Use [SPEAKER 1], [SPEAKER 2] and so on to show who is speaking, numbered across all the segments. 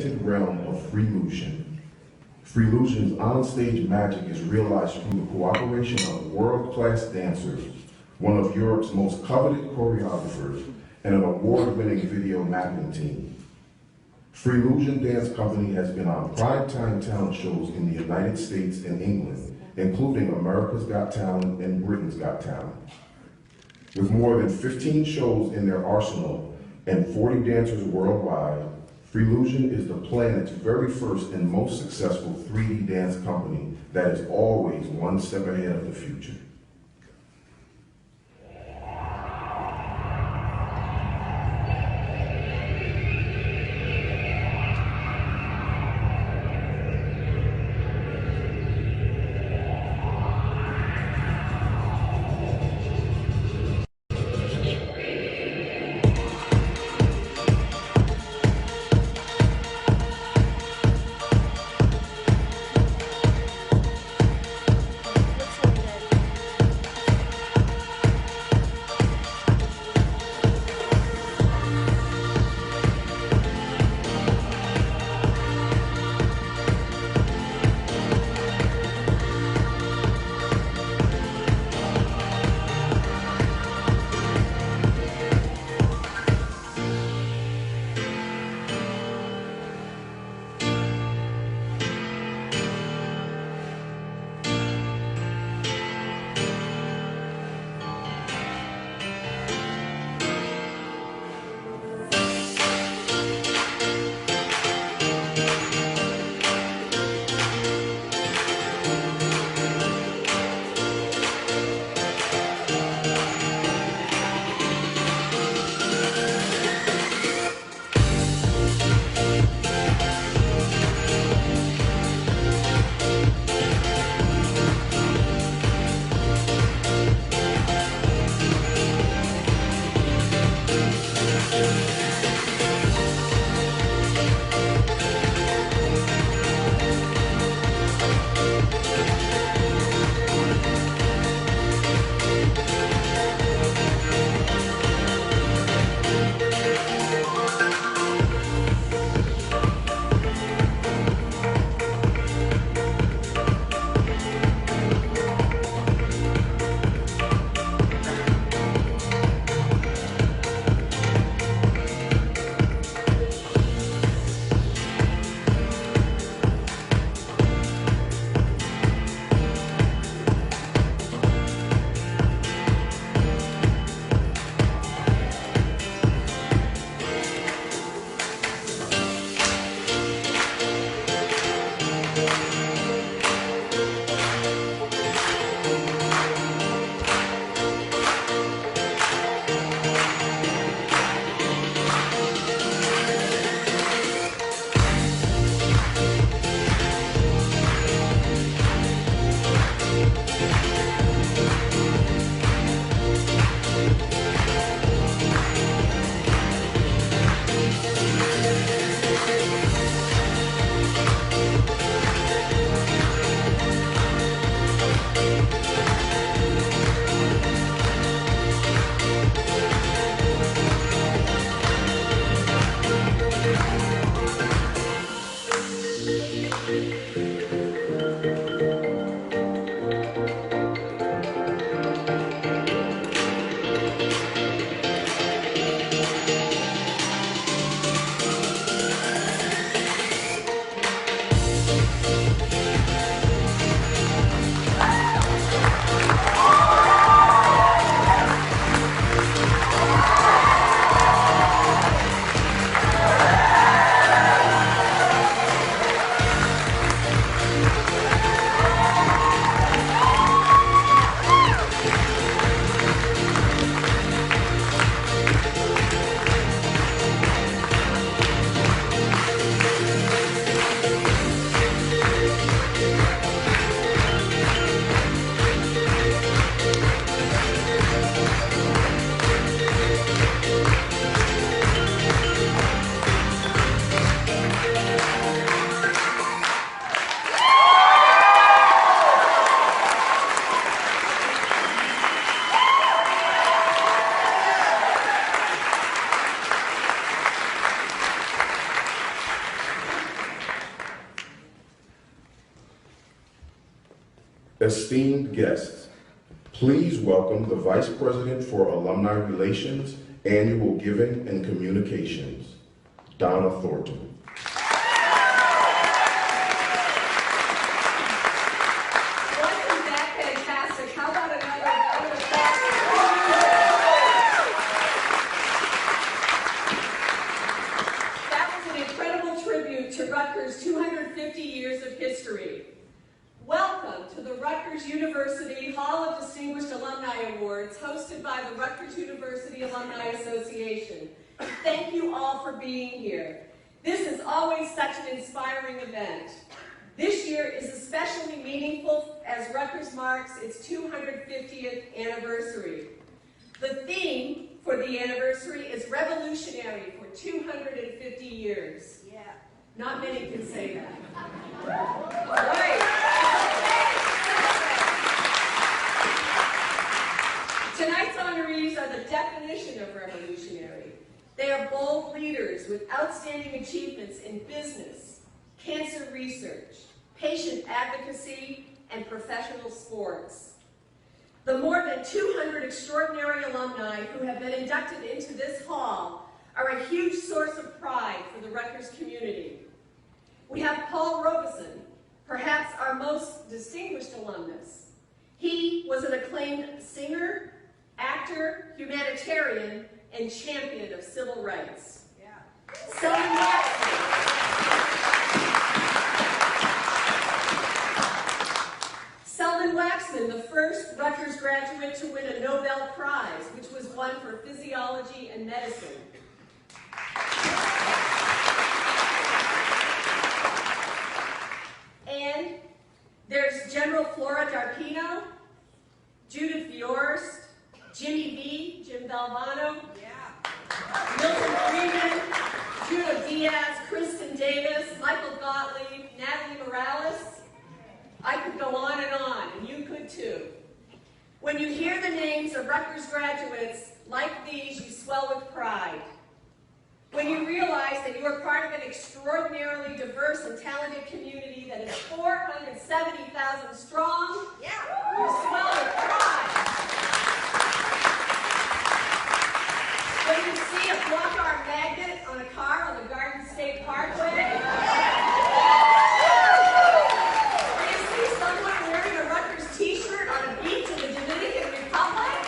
[SPEAKER 1] enchanted realm of Freelution. Freelution's onstage magic is realized through the cooperation of world-class dancers, one of Europe's most coveted choreographers, and an award-winning video mapping team. Freelution Dance Company has been on primetime talent shows in the United States and England, including America's Got Talent and Britain's Got Talent. With more than 15 shows in their arsenal and 40 dancers worldwide, Freelution is the planet's very first and most successful 3D dance company that is always one step ahead of the future. Esteemed guests, please welcome the Vice President for Alumni Relations, Annual Giving and Communications, Donna Thornton.
[SPEAKER 2] Wasn't that fantastic? How about another round of applause? That was an incredible tribute to Rutgers' 250 years of history. Welcome to the Rutgers University Hall of Distinguished Alumni Awards, hosted by the Rutgers University Alumni Association. Thank you all for being here. This is always such an inspiring event. This year is especially meaningful as Rutgers marks its 250th anniversary. The theme for the anniversary is revolutionary for 250 years. Yeah. Not many can say that. All right. Tonight's honorees are the definition of revolutionary. They are bold leaders with outstanding achievements in business, cancer research, patient advocacy, and professional sports. The more than 200 extraordinary alumni who have been inducted into this hall are a huge source of pride for the Rutgers community. We have Paul Robeson, perhaps our most distinguished alumnus. He was an acclaimed singer, actor, humanitarian, and champion of civil rights. Yeah. Selden Waxman, the first Rutgers graduate to win a Nobel Prize, which was won for physiology and medicine. And there's General Flora Darpino, Judith Viorst, Jimmy B, Jim Valvano, Milton Freeman, Juno Diaz, Kristen Davis, Michael Gottlieb, Natalie Morales. I could go on, and you could too. When you hear the names of Rutgers graduates like these, you swell with pride. When you realize that you are part of an extraordinarily diverse and talented community that is 470,000 strong, you swell with pride. When you see a block arm magnet on a car on the Garden State Parkway, or you see someone wearing a Rutgers t-shirt on a beach in the Dominican Republic,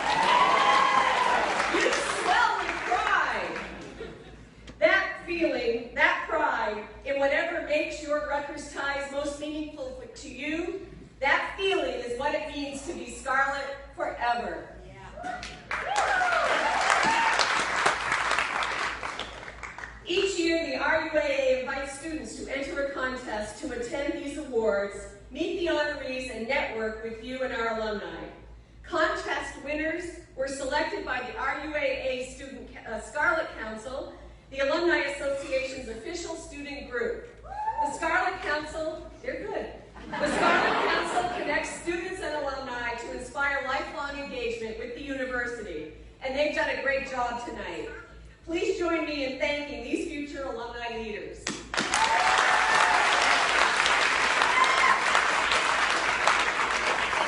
[SPEAKER 2] you swell with pride. That feeling, that pride, in whatever makes your Rutgers ties most meaningful to you, that feeling is what it means to be Scarlet forever. Each year, the RUAA invites students to enter a contest to attend these awards, meet the honorees, and network with you and our alumni. Contest winners were selected by the RUAA Student Scarlet Council, the Alumni Association's official student group. The Scarlet Council, they're good. The Scarlet Council connects students and alumni to inspire lifelong engagement with the university, and they've done a great job tonight. Please join me in thanking these future alumni leaders. And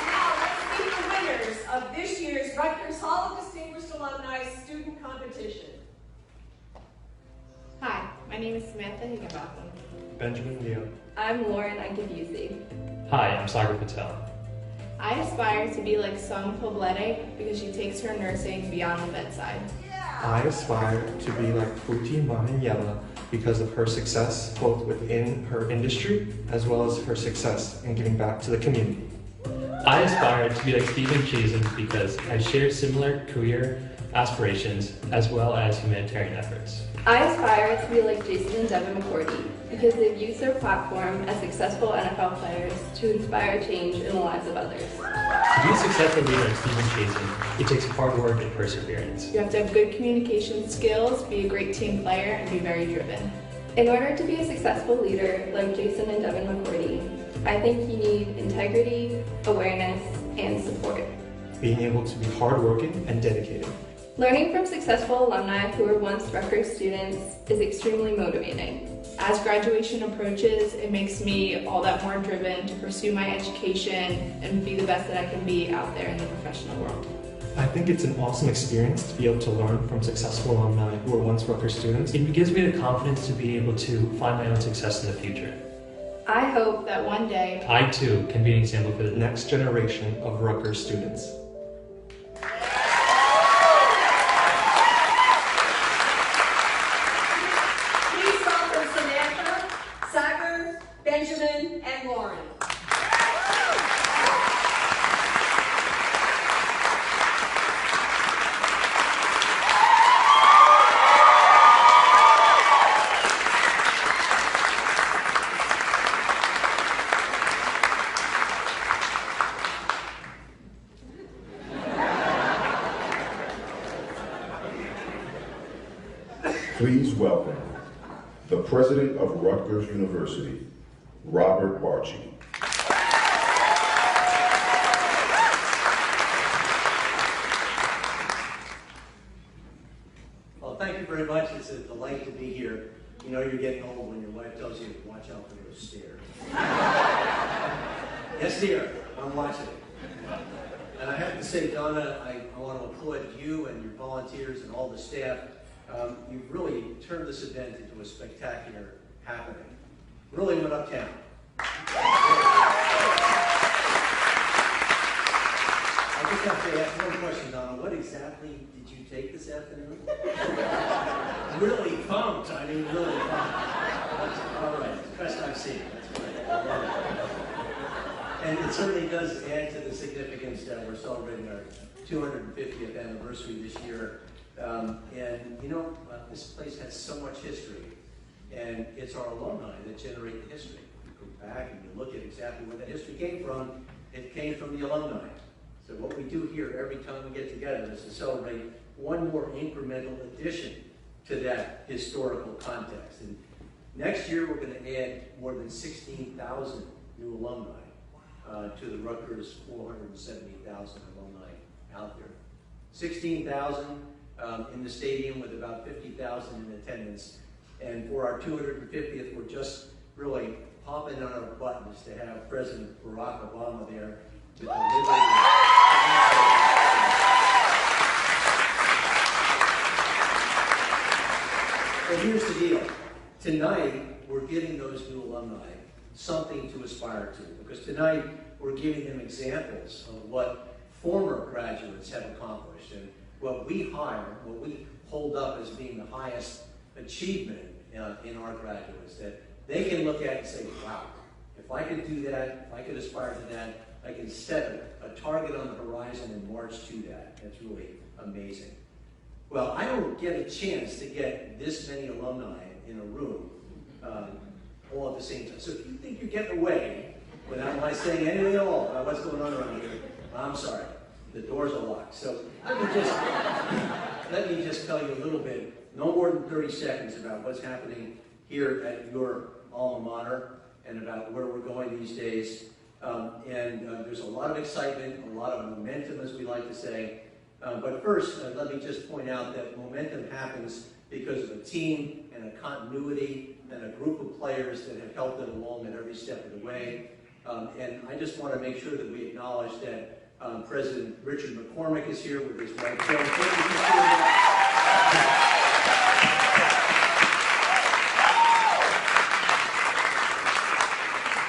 [SPEAKER 2] now let's meet the winners of this year's Rutgers Hall of Distinguished Alumni Student Competition.
[SPEAKER 3] Hi, my name is Samantha Higginbotham.
[SPEAKER 4] Benjamin Leo.
[SPEAKER 3] I'm Lauren Ankabuse.
[SPEAKER 4] Hi, I'm Sagar Patel.
[SPEAKER 3] I aspire to be like Song Poblete because she takes her nursing beyond the bedside.
[SPEAKER 4] I aspire to be like Puti Mahanyela because of her success both within her industry as well as her success in giving back to the community.
[SPEAKER 5] I aspire to be like Stephen Chazen because I share similar career aspirations as well as humanitarian efforts.
[SPEAKER 3] I aspire to be like Jason and Devin McCourty because they've used their platform as successful NFL players to inspire change in the lives of others.
[SPEAKER 5] To be a successful leader like Stephen Chazen, it takes hard work and perseverance.
[SPEAKER 3] You have to have good communication skills, be a great team player, and be very driven. In order to be a successful leader like Jason and Devin McCourty, I think you need integrity, awareness, and support.
[SPEAKER 4] Being able to be hardworking and dedicated.
[SPEAKER 3] Learning from successful alumni who were once Rutgers students is extremely motivating. As graduation approaches, it makes me all that more driven to pursue my education and be the best that I can be out there in the professional world.
[SPEAKER 4] I think it's an awesome experience to be able to learn from successful alumni who were once Rutgers students.
[SPEAKER 5] It gives me the confidence to be able to find my own success in the future.
[SPEAKER 3] I hope that one day
[SPEAKER 5] I too can be an example for the
[SPEAKER 4] Next generation of Rutgers students.
[SPEAKER 2] Please welcome Samantha, Sagar, Benjamin, and Lauren.
[SPEAKER 1] Please welcome the president of Rutgers University, Robert Barchi.
[SPEAKER 6] Well, thank you very much. It's a delight to be here. You know you're getting old when your wife tells you to watch out for those stairs. Yes, dear, I'm watching. And I have to say, Donna, I want to applaud you and your volunteers and all the staff. You've really turned this event into a spectacular happening. Really went uptown. I just have to ask one question, Donna. What exactly did you take this afternoon? Really pumped. I mean, really pumped. That's all right. It's the best I've seen. That's great. I love it. And it certainly does add to the significance that we're celebrating our 250th anniversary this year. And you know, this place has so much history, and it's our alumni that generate the history. You go back and you look at exactly where that history came from. It came from the alumni. So what we do here every time we get together is to celebrate one more incremental addition to that historical context. And next year we're going to add more than 16,000 new alumni to the Rutgers 470,000 alumni out there. 16,000 in the stadium with about 50,000 in attendance. And for our 250th, we're just really popping on our buttons to have President Barack Obama there to deliver But here's the deal. Tonight, we're giving those new alumni something to aspire to, because tonight we're giving them examples of what former graduates have accomplished and what we hire, what we hold up as being the highest achievement in our graduates, that they can look at and say, wow, if I could do that, if I could aspire to that, I can set a target on the horizon and march to that. That's really amazing. Well, I don't get a chance to get this many alumni in a room all at the same time. So if you think you're getting away without my saying anything at all about what's going on around here, I'm sorry. The doors are locked. So let me just tell you a little bit, no more than 30 seconds about what's happening here at your alma mater and about where we're going these days. There's a lot of excitement, a lot of momentum, as we like to say. But first, let me just point out that momentum happens because of a team and a continuity and a group of players that have helped it along at every step of the way. And I just want to make sure that we acknowledge that President Richard McCormick is here with his wife, Joan.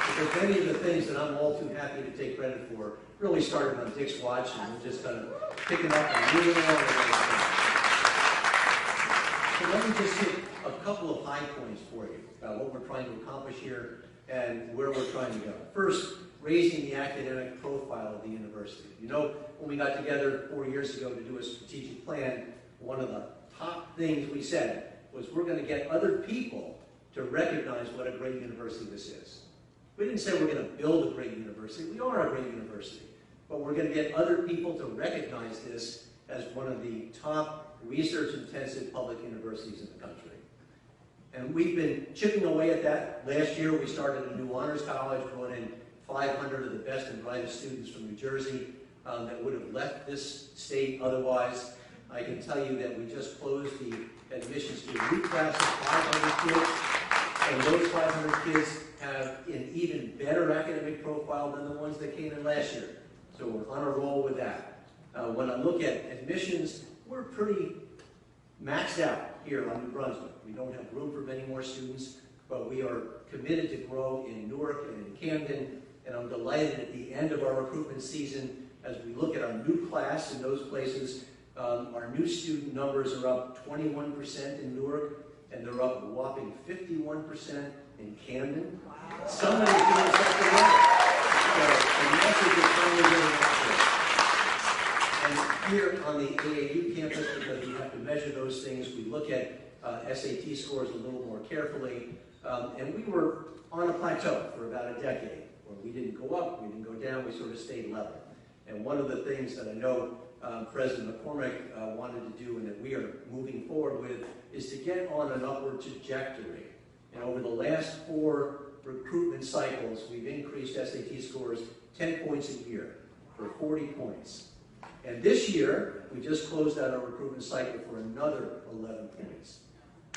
[SPEAKER 6] Because many of the things that I'm all too happy to take credit for really started on Dick's watch, and we're just kind of picking up and moving along. So let me just hit a couple of high points for you about what we're trying to accomplish here and where we're trying to go. First, raising the academic profile of the university. You know, when we got together 4 years ago to do a strategic plan, one of the top things we said was we're going to get other people to recognize what a great university this is. We didn't say we're going to build a great university. We are a great university. But we're going to get other people to recognize this as one of the top research-intensive public universities in the country. And we've been chipping away at that. Last year, we started a new honors college, brought in 500 of the best and brightest students from New Jersey that would have left this state otherwise. I can tell you that we just closed the admissions to a new class of 500 kids. And those 500 kids have an even better academic profile than the ones that came in last year. So we're on a roll with that. When I look at admissions, we're pretty maxed out here on New Brunswick. We don't have room for many more students, but we are committed to grow in Newark and in Camden, and I'm delighted at the end of our recruitment season, as we look at our new class in those places, our new student numbers are up 21% in Newark, and they're up a whopping 51% in Camden. Wow. Somebody feels something right. So the message is finally getting out there. And here on the AAU campus, because we have to measure those things, we look at SAT scores a little more carefully. And we were on a plateau for about a decade, where we didn't go up, we didn't go down, we sort of stayed level. And one of the things that I know President McCormick wanted to do, and that we are moving forward with, is to get on an upward trajectory. And over the last 4 recruitment cycles, we've increased SAT scores 10 points a year, for 40 points. And this year, we just closed out our recruitment cycle for another 11 points.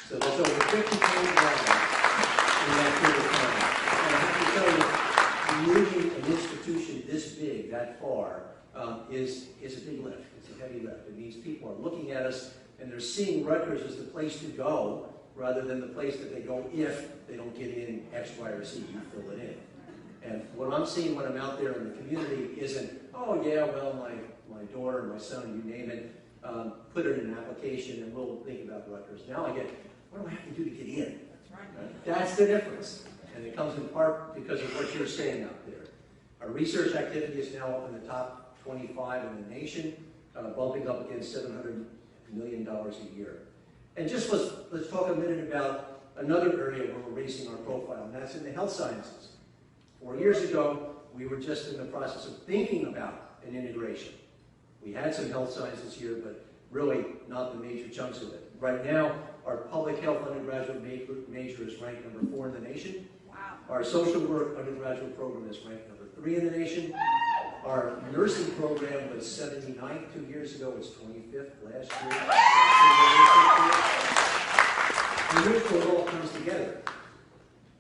[SPEAKER 6] So that's over 50 points in that period of time. And I have to tell you, moving an institution this big, that far, is a big lift. It's a heavy lift. It means people are looking at us and they're seeing Rutgers as the place to go, rather than the place that they go if they don't get in X, Y, or Z. You fill it in. And what I'm seeing when I'm out there in the community isn't, oh yeah, well, my daughter, my son, you name it, put it in an application and we'll think about Rutgers. Now I get, what do I have to do to get in? Right? That's the difference. And it comes in part because of what you're saying out there. Our research activity is now up in the top 25 in the nation, bumping up against $700 million a year. And just let's talk a minute about another area where we're raising our profile, and that's in the health sciences. 4 years ago, we were just in the process of thinking about an integration. We had some health sciences here, but really not the major chunks of it. Right now, our public health undergraduate major is ranked number 4 in the nation.
[SPEAKER 2] Wow.
[SPEAKER 6] Our social work undergraduate program is ranked number 3 in the nation. Our nursing program was 79th 2 years ago. It's 25th last year. And here's where it all comes together.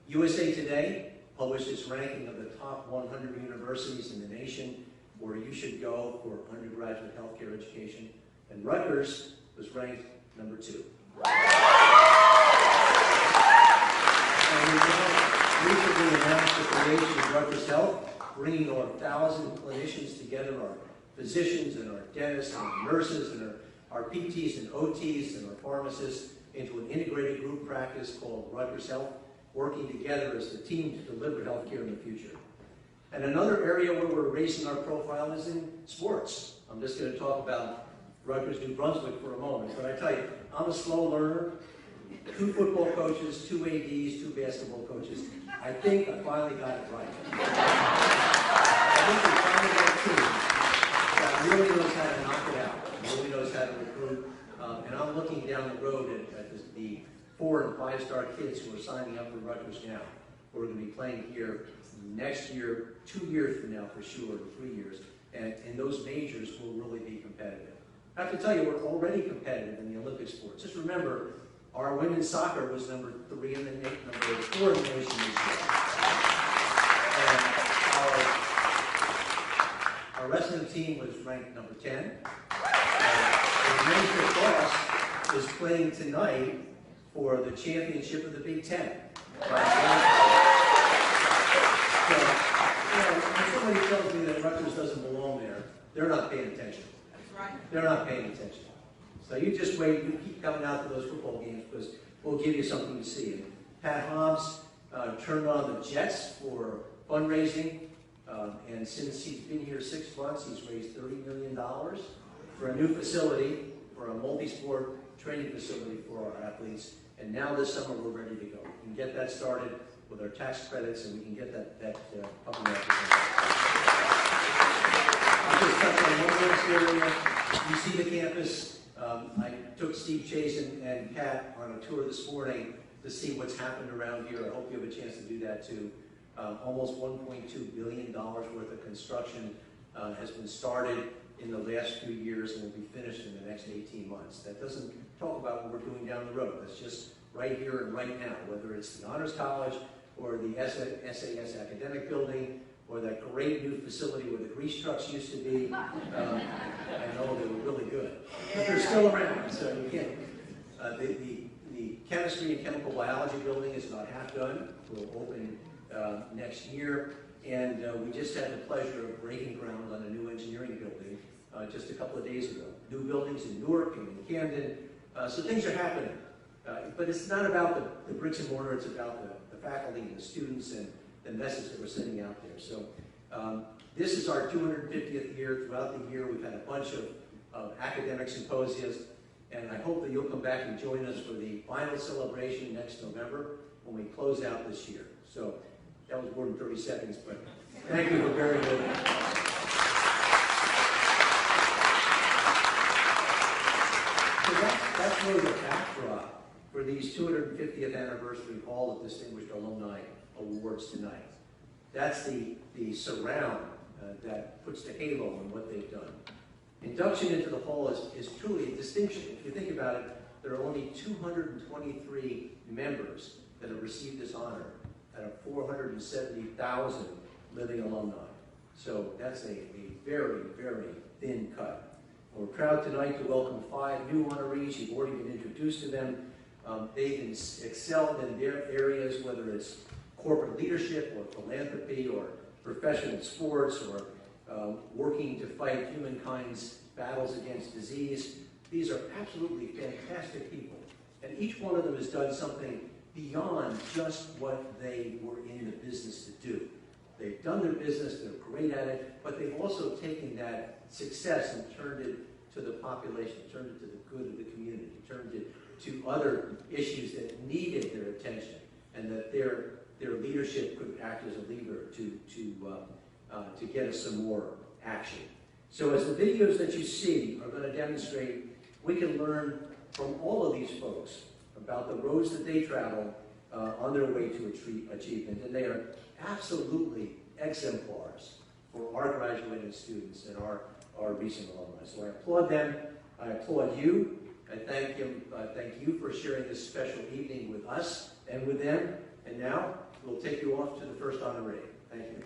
[SPEAKER 6] USA Today published its ranking of the top 100 universities in the nation where you should go for undergraduate healthcare education. And Rutgers was ranked number 2. And we now recently announced the creation of Rutgers Health, bringing our 1,000 clinicians together, our physicians and our dentists and our nurses and our PTs and OTs and our pharmacists, into an integrated group practice called Rutgers Health, working together as the team to deliver healthcare in the future. And another area where we're raising our profile is in sports. I'm just going to talk about Rutgers New Brunswick for a moment, but I tell you, I'm a slow learner. 2 football coaches, 2 ADs, 2 basketball coaches. I think I finally got it right. I think we finally got a team that really knows how to knock it out, really knows how to recruit. And I'm looking down the road at the 4- and 5-star kids who are signing up for Rutgers now, who are going to be playing here next year, 2 years from now for sure, 3 years. And those majors will really be competitive. I have to tell you, we're already competitive in the Olympic sports. Just remember, our women's soccer was number 3 in the nation, number 4 in the nation this year. And our wrestling team was ranked number 10. And men's lacrosse is playing tonight for the championship of the Big Ten. So, when somebody tells me that Rutgers doesn't belong there, they're not paying attention. They're not paying attention. So you just wait, you keep coming out to those football games because we'll give you something to see. And Pat Hobbs turned on the Jets for fundraising, and since he's been here 6 months, he's raised $30 million for a new facility, for a multi-sport training facility for our athletes. And now this summer we're ready to go. We can get that started with our tax credits, and we can get that up and running. I'll just touch on one last area. You see the campus. I took Steve Chase and Pat on a tour this morning to see what's happened around here. I hope you have a chance to do that too. Almost $1.2 billion worth of construction has been started in the last few years and will be finished in the next 18 months. That doesn't talk about what we're doing down the road. That's just right here and right now, whether it's the Honors College or the SAS Academic Building, or that great new facility where the grease trucks used to be. I know they were really good, but they're still around, so you can't. The Chemistry and Chemical Biology Building is about half done. Will open next year, and we just had the pleasure of breaking ground on a new engineering building just a couple of days ago. New buildings in Newark and in Camden, so things are happening. But it's not about the bricks and mortar, it's about the faculty and the students and the message that we're sending out there. So this is our 250th year. Throughout the year, we've had a bunch of academic symposias, and I hope that you'll come back and join us for the final celebration next November when we close out this year. So that was more than 30 seconds, but thank you for bearing with me. So that's really the backdrop for these 250th anniversary Hall of Distinguished Alumni Awards tonight. That's the surround that puts the halo on what they've done. Induction into the Hall is truly a distinction. If you think about it, there are only 223 members that have received this honor out of 470,000 living alumni. So that's a very, very thin cut. We're proud tonight to welcome 5 new honorees. You've already been introduced to them. They've excelled in their areas, whether it's corporate leadership or philanthropy or professional sports or working to fight humankind's battles against disease. These are absolutely fantastic people. And each one of them has done something beyond just what they were in the business to do. They've done their business, they're great at it, but they've also taken that success and turned it to the population, turned it to the good of the community, turned it to other issues that needed their attention, and that their leadership could act as a lever to get us some more action. So as the videos that you see are going to demonstrate, we can learn from all of these folks about the roads that they travel on their way to achievement, and they are absolutely exemplars for our graduating students and our recent alumni. So I applaud them, I applaud you, I thank you for sharing this special evening with us and with them, and now we'll take you off to the first honoree. Thank you.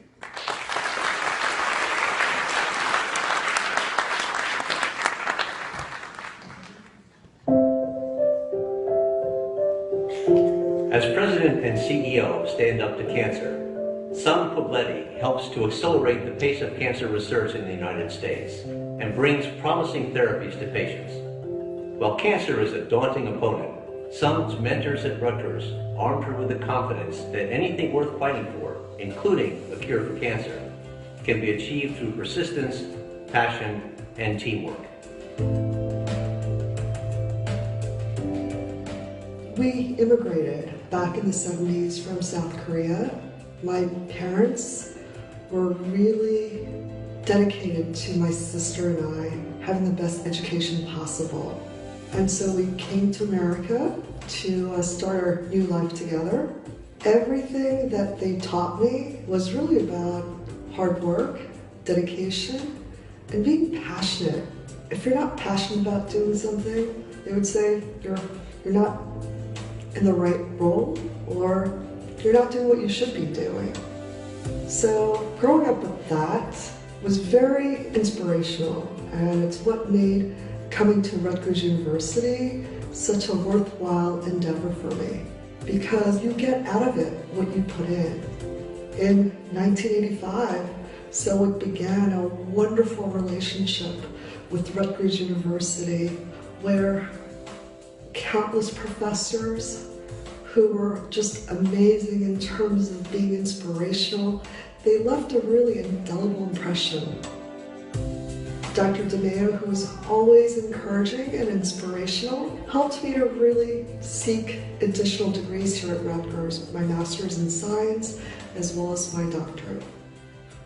[SPEAKER 7] As President and CEO of Stand Up to Cancer, Sam Pobleti helps to accelerate the pace of cancer research in the United States and brings promising therapies to patients. While cancer is a daunting opponent, Sam's mentors at Rutgers armed her with the confidence that anything worth fighting for, including a cure for cancer, can be achieved through persistence, passion, and teamwork.
[SPEAKER 8] We immigrated back in the 70s from South Korea. My parents were really dedicated to my sister and I having the best education possible. And so we came to America to start our new life together. Everything that they taught me was really about hard work, dedication, and being passionate. If you're not passionate about doing something, they would say you're not in the right role, or you're not doing what you should be doing. So growing up with that was very inspirational, and it's what made coming to Rutgers University such a worthwhile endeavor for me, because you get out of it what you put in. In 1985, so it began a wonderful relationship with Rutgers University, where countless professors who were just amazing in terms of being inspirational, they left a really indelible impression. Dr. DeMeo, who was always encouraging and inspirational, helped me to really seek additional degrees here at Rutgers, my master's in science as well as my doctorate.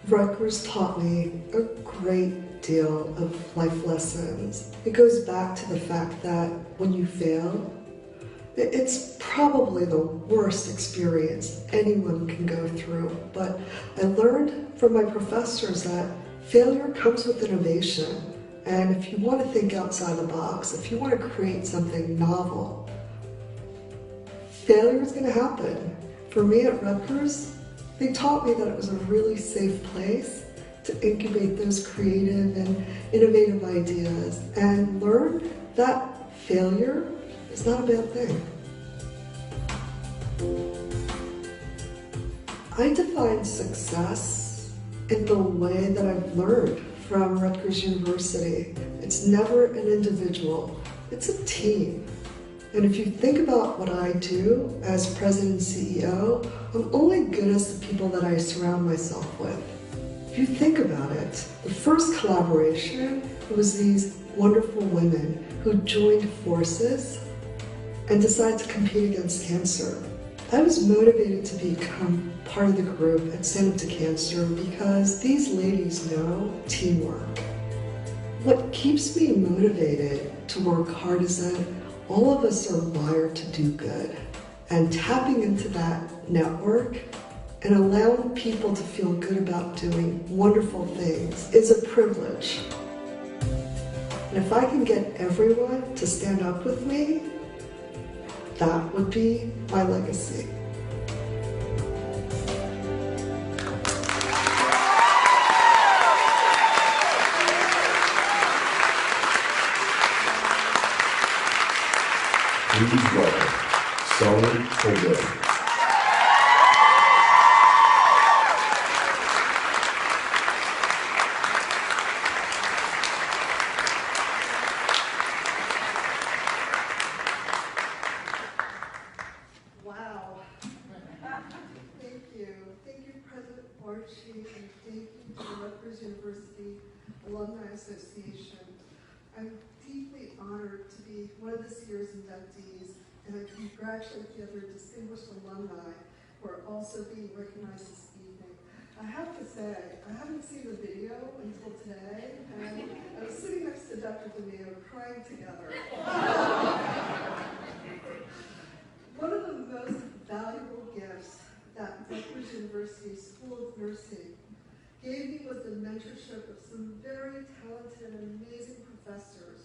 [SPEAKER 8] Rutgers taught me a great deal of life lessons. It goes back to the fact that when you fail, it's probably the worst experience anyone can go through. But I learned from my professors that failure comes with innovation. And if you want to think outside the box, if you want to create something novel, failure is going to happen. For me at Rutgers, they taught me that it was a really safe place to incubate those creative and innovative ideas and learn that failure is not a bad thing. I define success in the way that I've learned from Rutgers University. It's never an individual, it's a team. And if you think about what I do as president and CEO, I'm only good as the people that I surround myself with. If you think about it, the first collaboration was these wonderful women who joined forces and decided to compete against cancer. I was motivated to become part of the group and stand up to cancer because these ladies know teamwork. What keeps me motivated to work hard is that all of us are wired to do good, and tapping into that network and allowing people to feel good about doing wonderful things is a privilege. And if I can get everyone to stand up with me, that would be my legacy.
[SPEAKER 1] Please welcome Sully Colbert.
[SPEAKER 8] Wow. Thank you. Thank you, President Barchi, and thank you to the Rutgers University Alumni Association. I'm deeply honored to be one of this year's inductees, and I congratulate the other distinguished alumni who are also being recognized this evening. I have to say, I haven't seen the video until today, and I was sitting next to Dr. DeMeo crying together. One of the most valuable gifts that Rutgers University School of Nursing gave me was the mentorship of some very talented and amazing professors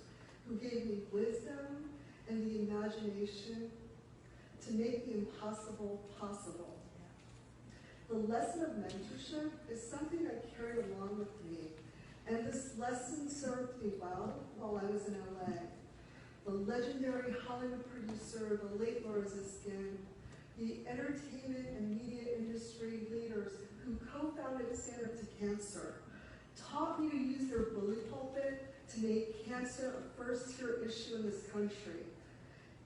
[SPEAKER 8] who gave me wisdom and the imagination to make the impossible possible. The lesson of mentorship is something I carry along with me, and this lesson served me well while I was in LA. The legendary Hollywood producer, the late Laura Ziskin, the entertainment and media industry leaders who co-founded Stand Up to Cancer, taught me to use their bully pulpit to make cancer a first-tier issue in this country,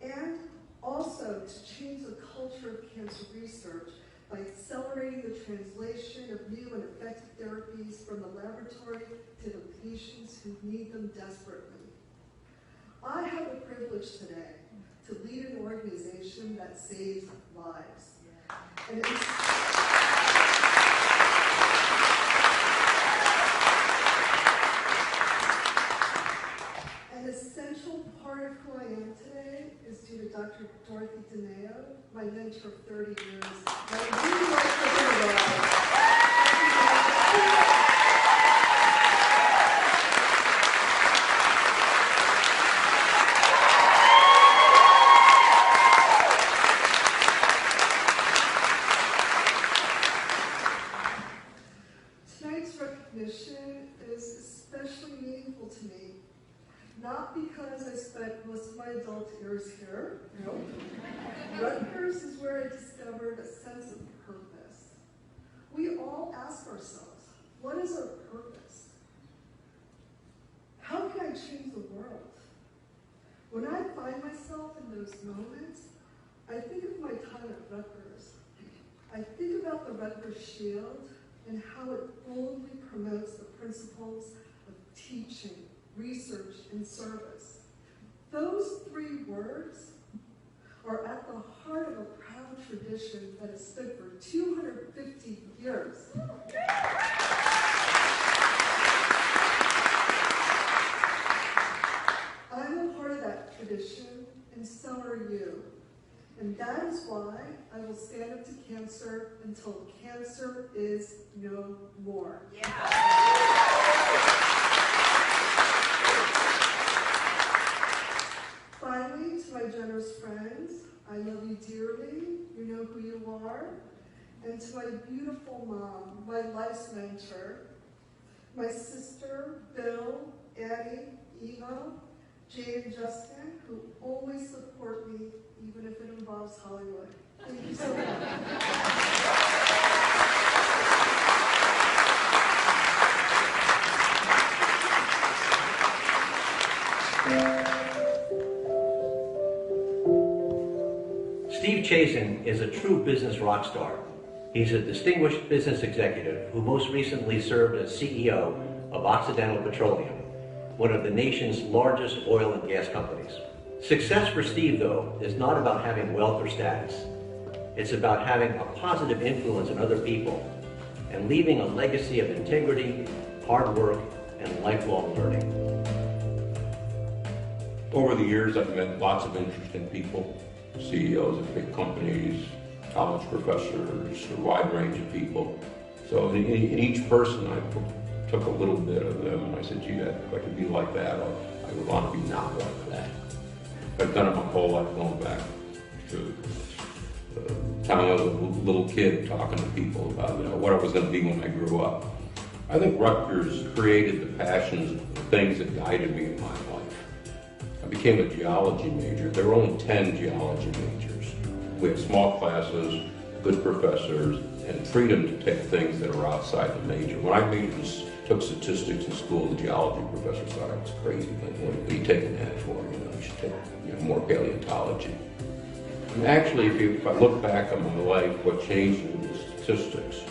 [SPEAKER 8] and also to change the culture of cancer research by accelerating the translation of new and effective therapies from the laboratory to the patients who need them desperately. I have the privilege today to lead an organization that saves lives. And an essential part of who I am today is due to Dr. Dorothy DeMeo, my mentor of 30 years. I would really like to hear about it. Tonight's recognition is especially meaningful to me, not because I spent most of my adult years here. No. Rutgers is where I discovered a sense of purpose. We all ask ourselves, what is our purpose? How can I change the world? When I find myself in those moments, I think of my time at Rutgers. I think about the Rutgers Shield and how it boldly promotes the principles of teaching, research, and service. Those three words are at the heart of a proud tradition that has stood for 250 years. I'm a part of that tradition, and so are you. And that is why I will stand up to cancer until cancer is no more. Finally, to my generous friends, I love you dearly. You know who you are. And to my beautiful mom, my life's mentor, my sister, Bill, Addie, Eva, Jay, and Justin, who always support me, even if it involves Hollywood. Thank you so much.
[SPEAKER 7] Steve Chazen is a true business rock star. He's a distinguished business executive who most recently served as CEO of Occidental Petroleum, one of the nation's largest oil and gas companies. Success for Steve, though, is not about having wealth or status. It's about having a positive influence on other people and leaving a legacy of integrity, hard work, and lifelong learning.
[SPEAKER 9] Over the years, I've met lots of interesting people, CEOs of big companies, college professors, a wide range of people. So in each person, I took a little bit of them and I said, gee, if I could be like that, I would want to be not like that. I've done it my whole life, going back to the time I was a little kid talking to people about what I was going to be when I grew up. I think Rutgers created the passions, the things that guided me in my life. I became a geology major. There were only 10 geology majors. We had small classes, good professors, and freedom to take things that are outside the major. When I took statistics in school, the geology professor thought I was crazy. Like, what are you taking that for? You should take more paleontology. And actually, if I look back on my life, what changed was statistics.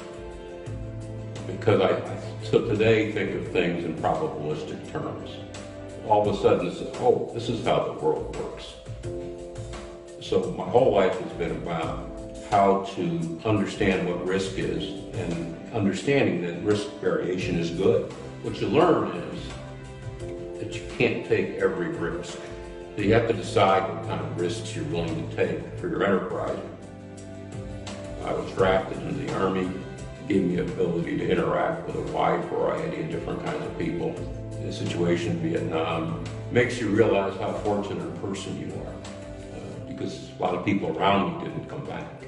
[SPEAKER 9] Because I still today think of things in probabilistic terms. All of a sudden, this is how the world works. So my whole life has been about how to understand what risk is and understanding that risk variation is good. What you learn is that you can't take every risk. So you have to decide what kind of risks you're willing to take for your enterprise. I was drafted into the Army, gave me the ability to interact with a wide variety of different kinds of people. The situation in Vietnam makes you realize how fortunate a person you are, because a lot of people around me didn't come back.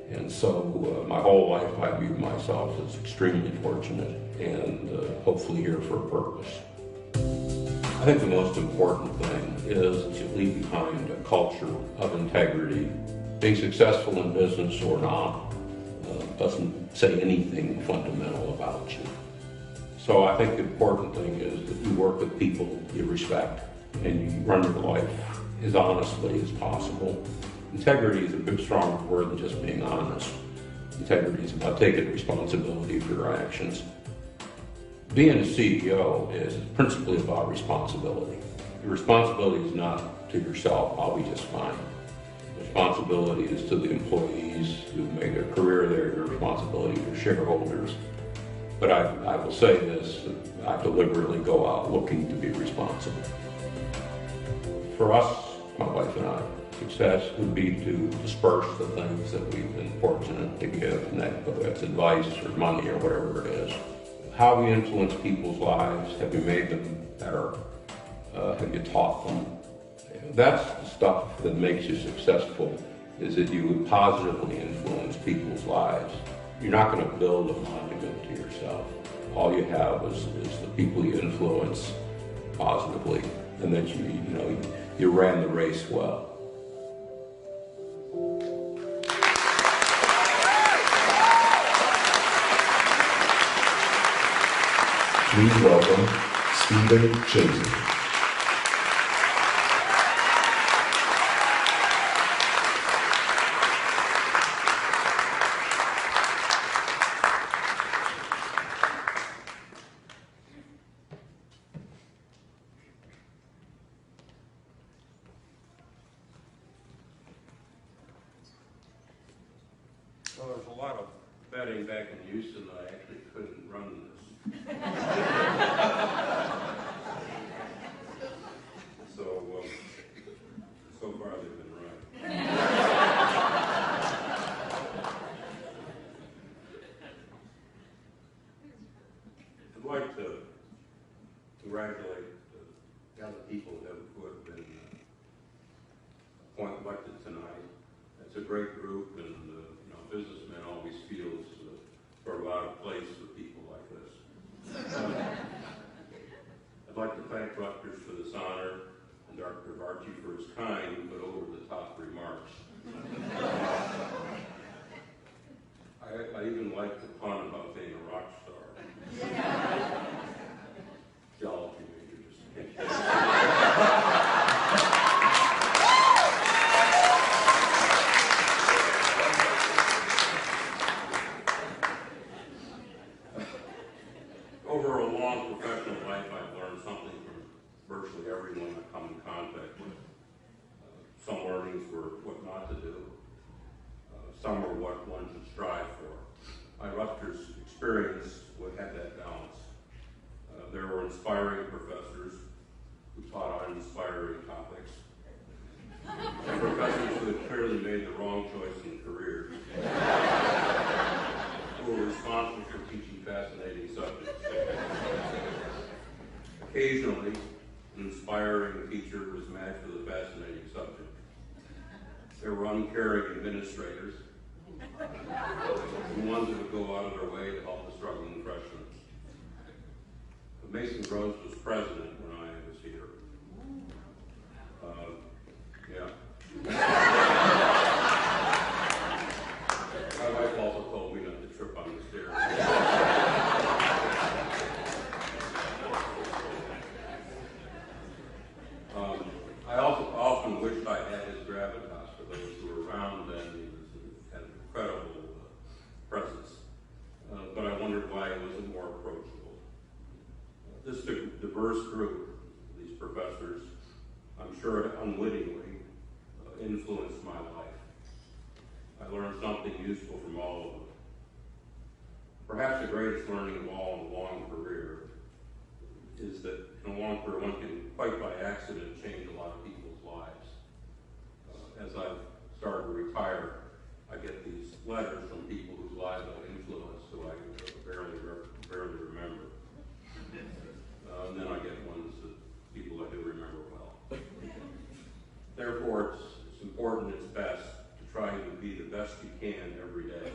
[SPEAKER 9] And so my whole life I viewed myself as extremely fortunate and hopefully here for a purpose. I think the most important thing is to leave behind a culture of integrity. Being successful in business or not doesn't say anything fundamental about you. So I think the important thing is that you work with people you respect and you run your life as honestly as possible. Integrity is a bit stronger word than just being honest. Integrity is about taking responsibility for your actions. Being a CEO is principally about responsibility. Your responsibility is not to yourself, I'll be just fine. Responsibility is to the employees who've made their career there, your responsibility to shareholders. But I will say this, I deliberately go out looking to be responsible. For us, my wife and I, success would be to disperse the things that we've been fortunate to give, and that, whether that's advice or money or whatever it is. How we influence people's lives, have you made them better? Have you taught them? That's the stuff that makes you successful, is that you would positively influence people's lives. You're not going to build a monument to yourself. All you have is the people you influence positively, and that you ran the race well.
[SPEAKER 1] Please welcome Stephen Chazen.
[SPEAKER 9] Well, there's a lot of betting back in Houston that I actually couldn't run this. So far they've been right. I'd like to congratulate the other people who have been appointed, like It's a great group, and businessmen always feel it's sort of out of place for people like this. I'd like to thank Rutgers for this honor, and Dr. Varchi for his kind but over-the-top remarks. I even like the pun about being a rock star. Geology major, just in case. Over a long professional life, I've learned something from virtually everyone I come in contact with. Some learnings were what not to do. Some were what one should strive for. My Rutgers experience had that balance. There were inspiring professors who taught on inspiring topics, and professors who had clearly made the wrong choice in career, who were responsible for teaching fascinating subjects. Occasionally, an inspiring teacher was matched with a fascinating subject. There were uncaring administrators, the ones that would go out of their way to help the struggling freshmen. But Mason Gross was president when I was here. My wife also told me not to trip on the stairs. I also often wished I had his gravitas. For those who were around then, he had an incredible presence. But I wondered why he wasn't more approachable. This diverse group, these professors, I'm sure unwittingly influenced my life. I learned something useful from all of them. Perhaps the greatest learning of all in a long career is that in a long career one can, quite by accident, change a lot of people's lives. As I've started to retire, I get these letters from people whose lives I influenced who I barely remember. And then I get ones that people I do remember well. Therefore, it's important, it's best to try to be the best you can every day.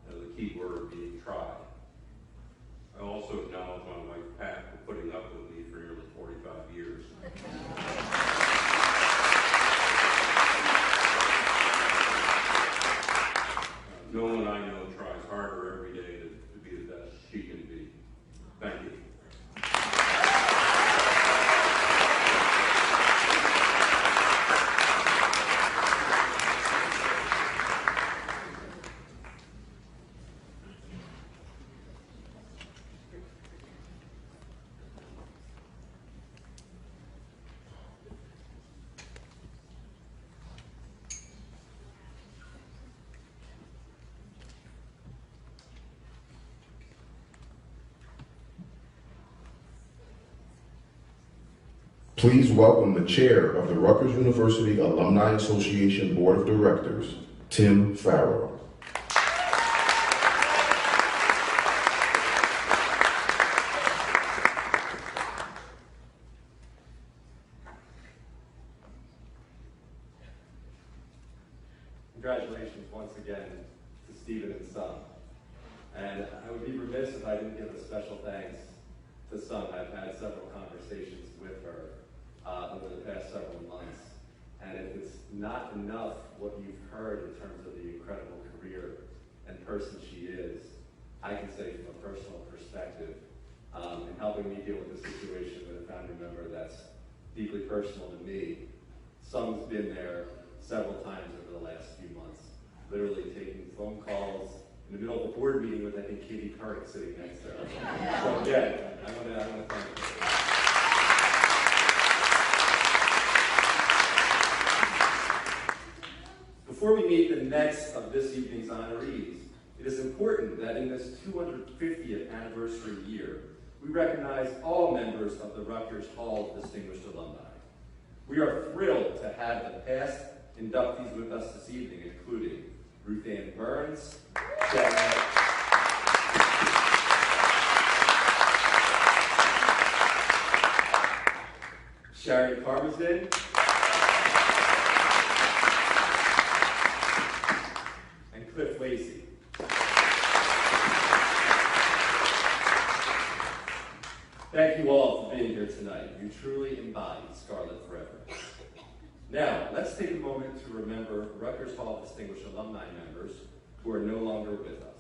[SPEAKER 9] The key word being try. I also acknowledge my wife Pat for putting up with me for nearly 45 years. No one I know tries harder every day to be the best she can be. Thank you.
[SPEAKER 1] Please welcome the chair of the Rutgers University Alumni Association Board of Directors, Tim Farrow.
[SPEAKER 10] Congratulations once again to Stephen and Son. And I would be remiss if I didn't give a special thanks to Son. I've had several conversations with her over the past several months. And if it's not enough what you've heard in terms of the incredible career and person she is, I can say from a personal perspective, in helping me deal with the situation with a family member that's deeply personal to me, Son's been there several times over the last few months, literally taking phone calls in the middle of a board meeting with, I think, Katie Curran sitting next to her. So again, I want to thank her. Before we meet the next of this evening's honorees, it is important that in this 250th anniversary year, we recognize all members of the Rutgers Hall of Distinguished Alumni. We are thrilled to have the past inductees with us this evening, including Ruth Ann Burns, Sharon Carmazin, Lacey. Thank you all for being here tonight. You truly embody Scarlet Forever. Now, let's take a moment to remember Rutgers Hall Distinguished Alumni members who are no longer with us.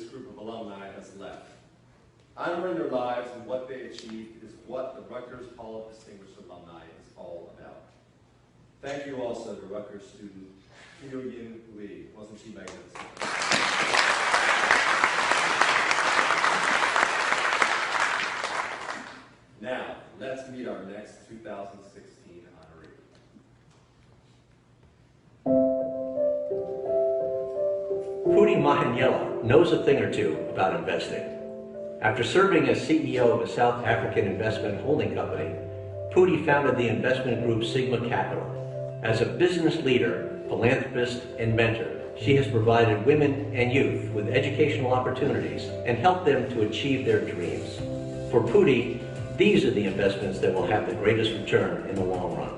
[SPEAKER 10] this group of alumni has left. Honoring their lives and what they achieved is what the Rutgers Hall of Distinguished Alumni is all about. Thank you also to Rutgers student Yin Lee. Wasn't she magnificent? Now, let's meet our next 2016 honoree.
[SPEAKER 7] Pootie Mahanyela knows a thing or two about investing. After serving as CEO of a South African investment holding company, Pootie founded the investment group Sigma Capital. As a business leader, philanthropist, and mentor, she has provided women and youth with educational opportunities and helped them to achieve their dreams. For Pootie, these are the investments that will have the greatest return in the long run.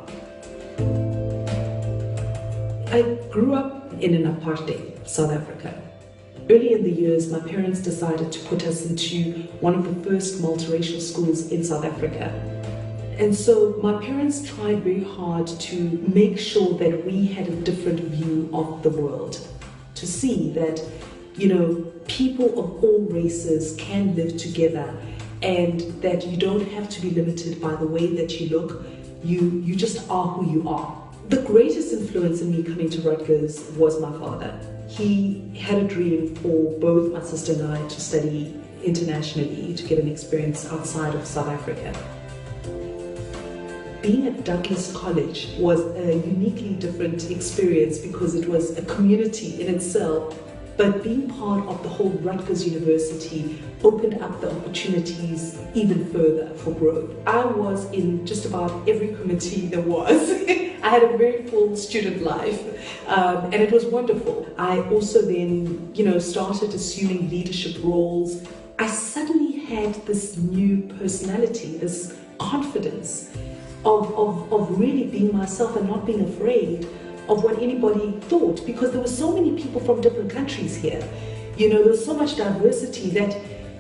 [SPEAKER 11] I grew up in an apartheid South Africa. Early in the years, my parents decided to put us into one of the first multiracial schools in South Africa. And so my parents tried very hard to make sure that we had a different view of the world, to see that, you know, people of all races can live together and that you don't have to be limited by the way that you look. You just are who you are. The greatest influence in me coming to Rutgers was my father. He had a dream for both my sister and I to study internationally, to get an experience outside of South Africa. Being at Douglas College was a uniquely different experience because it was a community in itself, but being part of the whole Rutgers University opened up the opportunities even further for growth. I was in just about every committee there was. I had a very full student life, and it was wonderful. I also then, started assuming leadership roles. I suddenly had this new personality, this confidence of really being myself and not being afraid of what anybody thought, because there were so many people from different countries here. There was so much diversity that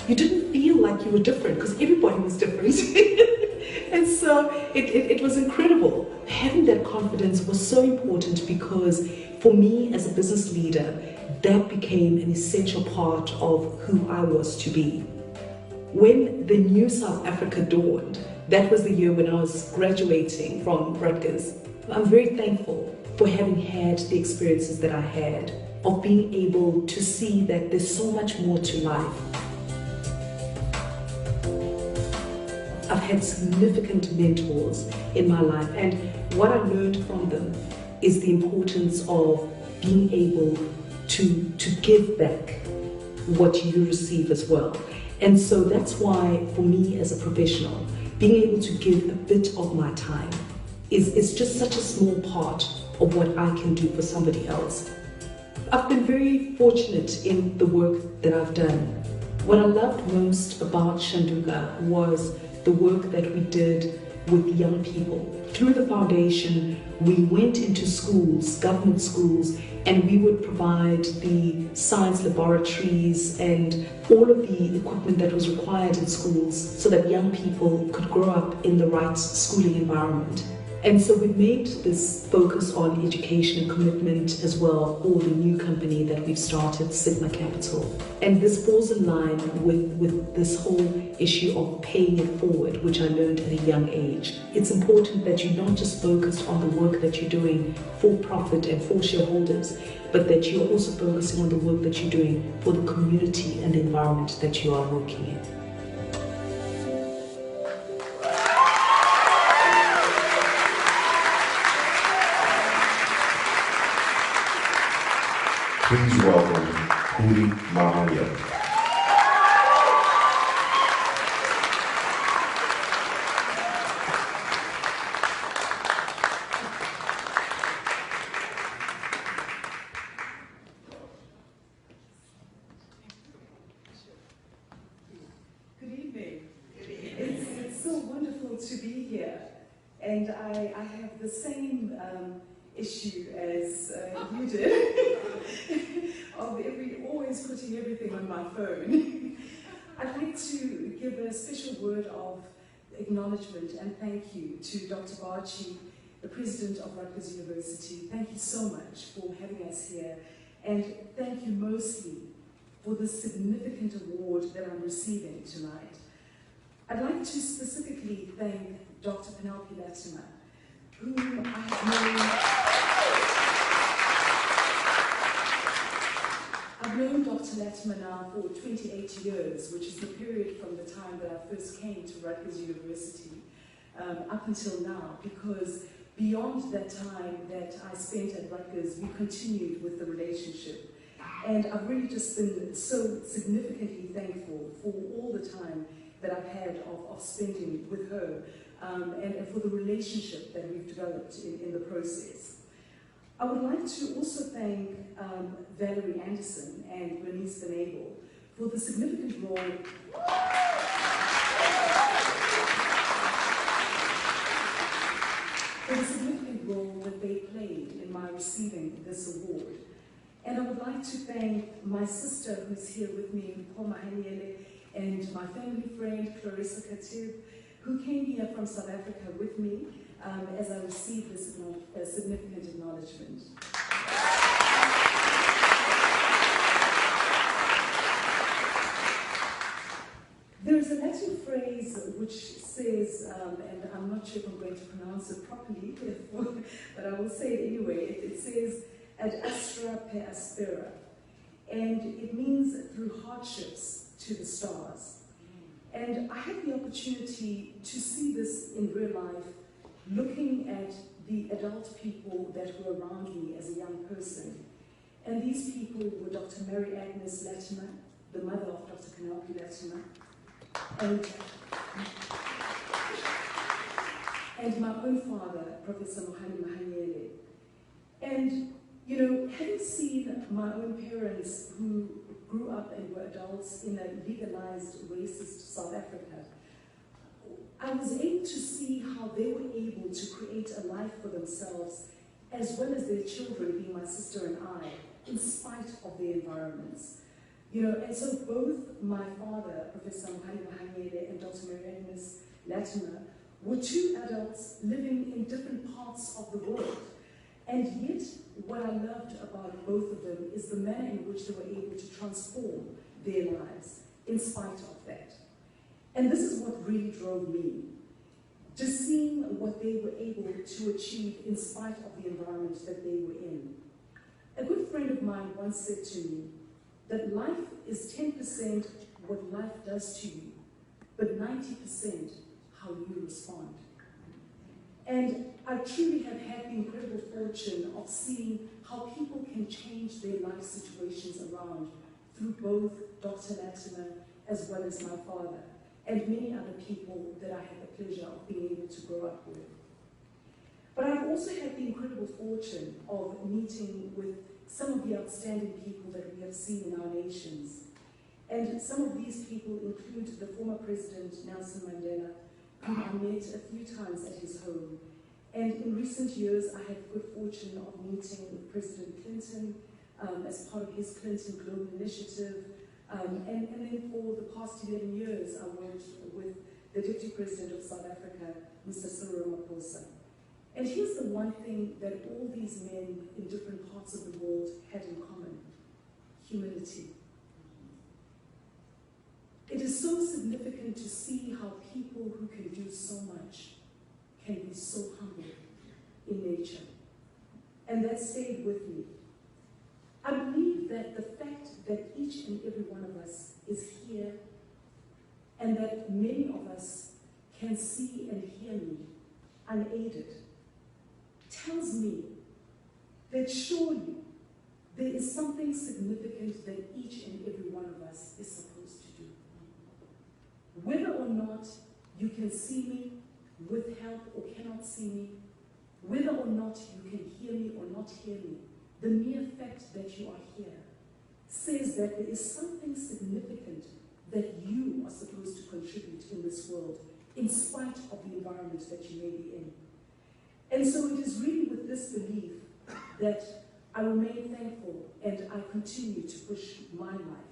[SPEAKER 11] you didn't feel like you were different because everybody was different. And so it was incredible. Having that confidence was so important because for me as a business leader, that became an essential part of who I was to be. When the new South Africa dawned, that was the year when I was graduating from Rutgers. I'm very thankful for having had the experiences that I had, of being able to see that there's so much more to life. I've had significant mentors in my life, and what I learned from them is the importance of being able to give back what you receive as well. And so that's why, for me as a professional, being able to give a bit of my time is just such a small part of what I can do for somebody else. I've been very fortunate in the work that I've done. What I loved most about Shanduka was the work that we did with young people. Through the foundation, we went into schools, government schools, and we would provide the science laboratories and all of the equipment that was required in schools so that young people could grow up in the right schooling environment. And so we made this focus on education and commitment as well for the new company that we've started, Sigma Capital. And this falls in line with this whole issue of paying it forward, which I learned at a young age. It's important that you're not just focused on the work that you're doing for profit and for shareholders, but that you're also focusing on the work that you're doing for the community and the environment that you are working in.
[SPEAKER 1] Please welcome Pootie Mahanyela.
[SPEAKER 11] Good evening. It's so wonderful to be here. And I have the same issue as you did, of always putting everything on my phone. I'd like to give a special word of acknowledgement and thank you to Dr. Barchi, the President of Rutgers University. Thank you so much for having us here, and thank you mostly for this significant award that I'm receiving tonight. I'd like to specifically thank Dr. Penelope Latimer, whom I have known Dr. Latimer now for 28 years, which is the period from the time that I first came to Rutgers University up until now, because beyond that time that I spent at Rutgers, we continued with the relationship. And I've really just been so significantly thankful for all the time that I've had of spending with her and for the relationship that we've developed in the process. I would like to also thank Valerie Anderson and Bernice Benable for the significant role that they played in my receiving this award. And I would like to thank my sister who's here with me, Paul Mahaniele, and my family friend, Clarissa Katib, who came here from South Africa with me as I received this significant acknowledgement. There's a Latin phrase which says, and I'm not sure if I'm going to pronounce it properly, but I will say it anyway. It says, ad astra per aspera, and it means through hardships to the stars. And I had the opportunity to see this in real life, looking at the adult people that were around me as a young person. And these people were Dr. Mary Agnes Latimer, the mother of Dr. Penelope Latimer, and my own father, Professor Mohani Mahaniele. And, you know, having seen my own parents who grew up and were adults in a legalized racist South Africa, I was able to see how they were able to create a life for themselves as well as their children, being my sister and I, in spite of their environments. You know, and so both my father, Professor Mohani Mahaniele, and Dr. Mary Agnes Latimer were two adults living in different parts of the world. And yet, what I loved about both of them is the manner in which they were able to transform their lives in spite of that. And this is what really drove me, just seeing what they were able to achieve in spite of the environment that they were in. A good friend of mine once said to me that life is 10% what life does to you, but 90% how you respond. And I truly have had the incredible fortune of seeing how people can change their life situations around through both Dr. Latimer as well as my father, and many other people that I had the pleasure of being able to grow up with. But I've also had the incredible fortune of meeting with some of the outstanding people that we have seen in our nations. And some of these people include the former President Nelson Mandela, whom I met a few times at his home. And in recent years, I had the good fortune of meeting with President Clinton as part of his Clinton Global Initiative. And then for the past 11 years, I worked with the Deputy President of South Africa, Mr. Cyril Ramaphosa. And here's the one thing that all these men in different parts of the world had in common: humility. It is so significant to see how people who can do so much can be so humble in nature. And that stayed with me. I believe that the fact that each and every one of us is here and that many of us can see and hear me unaided tells me that surely there is something significant that each and every one of us is supposed to do. Whether or not you can see me with help or cannot see me, whether or not you can hear me or not hear me, the mere fact that you are here says that there is something significant that you are supposed to contribute in this world, in spite of the environment that you may be in. And so it is really with this belief that I remain thankful and I continue to push my life,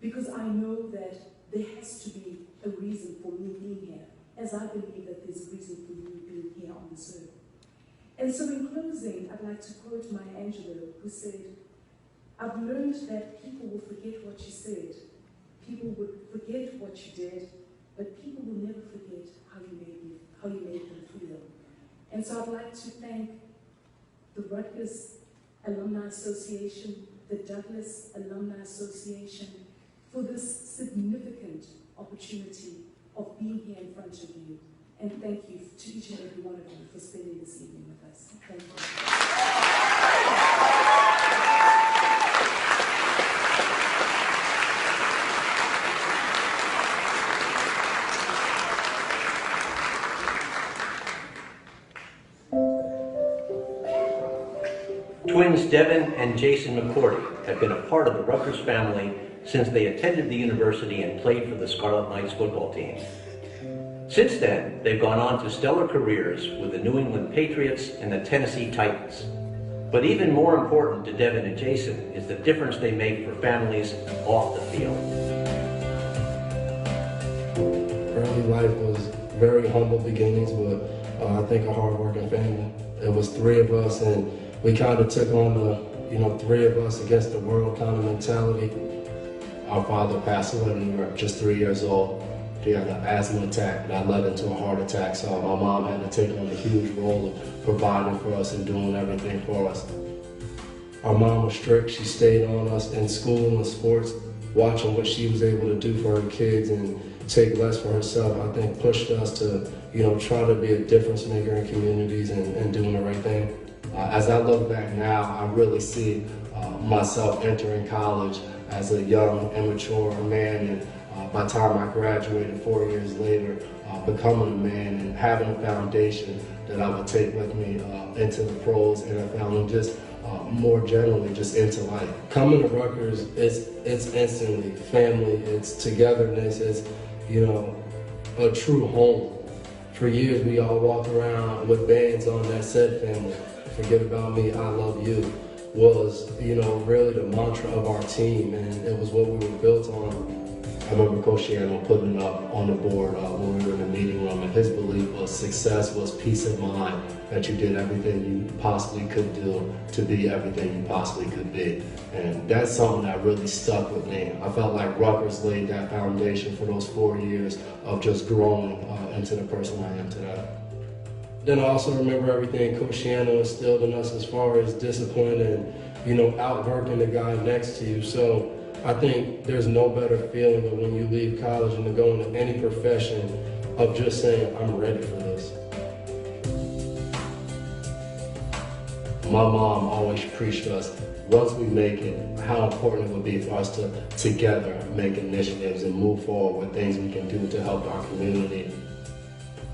[SPEAKER 11] because I know that there has to be a reason for me being here, as I believe that there's a reason for you being here on this earth. And so in closing, I'd like to quote Maya Angelou, who said, I've learned that people will forget what you said, people would forget what you did, but people will never forget how you made them feel. And so I'd like to thank the Rutgers Alumni Association, the Douglas Alumni Association, for this significant opportunity of being here in front of you. And thank you to each and every one of you for spending this evening with us. Thank you.
[SPEAKER 7] Twins Devin and Jason McCourty have been a part of the Rutgers family since they attended the university and played for the Scarlet Knights football team. Since then, they've gone on to stellar careers with the New England Patriots and the Tennessee Titans. But even more important to Devin and Jason is the difference they make for families off the field.
[SPEAKER 12] Early life was very humble beginnings, but I think a hard-working family. It was three of us, and we kind of took on the, three of us against the world kind of mentality. Our father passed away when we were just 3 years old. He had an asthma attack that led into a heart attack, so my mom had to take on a huge role of providing for us and doing everything for us. Our mom was strict. She stayed on us in school and sports, watching what she was able to do for her kids and take less for herself. I think pushed us to, try to be a difference maker in communities and doing the right thing. As I look back now, I really see myself entering college as a young, immature man, and by the time I graduated 4 years later, becoming a man and having a foundation that I would take with me into the pros, NFL, and just more generally just into life. Coming to Rutgers, it's instantly family, it's togetherness, it's a true home. For years we all walked around with bands on that said family. Forget about me, I love you was, really the mantra of our team, and it was what we were built on. I remember Coach Shiano putting it up on the board when we were in the meeting room, and his belief was success was peace of mind, that you did everything you possibly could do to be everything you possibly could be. And that's something that really stuck with me. I felt like Rutgers laid that foundation for those 4 years of just growing into the person I am today. Then I also remember everything Coach Shiano instilled in us as far as discipline and, outworking the guy next to you. So I think there's no better feeling than when you leave college and to go into any profession of just saying, I'm ready for this. My mom always preached to us, once we make it, how important it would be for us to together make initiatives and move forward with things we can do to help our community.